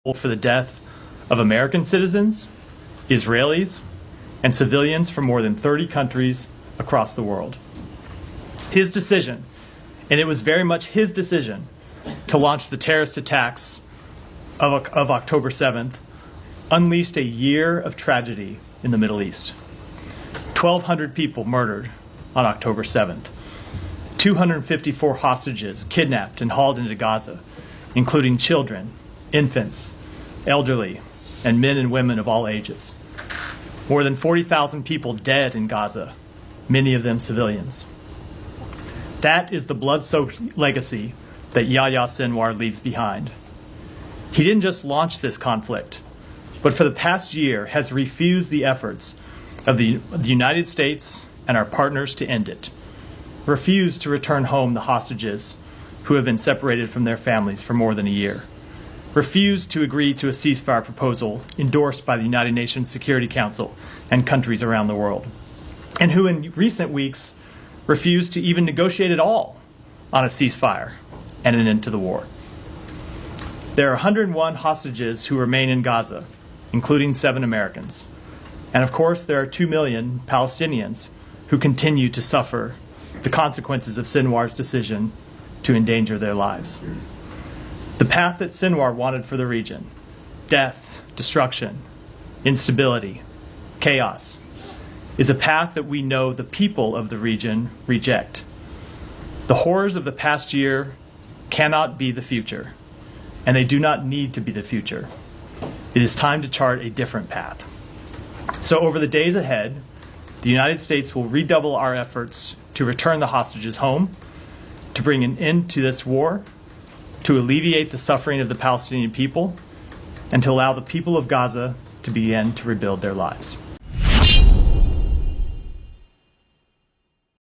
for the death of American citizens, Israelis, and civilians from more than 30 countries across the world. His decision, and it was very much his decision, to launch the terrorist attacks of October 7th, unleashed a year of tragedy in the Middle East. 1,200 people murdered on October 7th. 254 hostages kidnapped and hauled into Gaza, including children, infants, elderly, and men and women of all ages. More than 40,000 people dead in Gaza, many of them civilians. That is the blood-soaked legacy that Yahya Sinwar leaves behind. He didn't just launch this conflict, but for the past year has refused the efforts of the United States and our partners to end it, refused to return home the hostages who have been separated from their families for more than a year, refused to agree to a ceasefire proposal endorsed by the United Nations Security Council and countries around the world, and who in recent weeks refused to even negotiate at all on a ceasefire and an end to the war. There are 101 hostages who remain in Gaza, including 7 Americans. And of course, there are 2 million Palestinians who continue to suffer the consequences of Sinwar's decision to endanger their lives. The path that Sinwar wanted for the region, death, destruction, instability, chaos, is a path that we know the people of the region reject. The horrors of the past year cannot be the future, and they do not need to be the future. It is time to chart a different path. So over the days ahead, the United States will redouble our efforts to return the hostages home, to bring an end to this war, to alleviate the suffering of the Palestinian people, and to allow the people of Gaza to begin to rebuild their lives.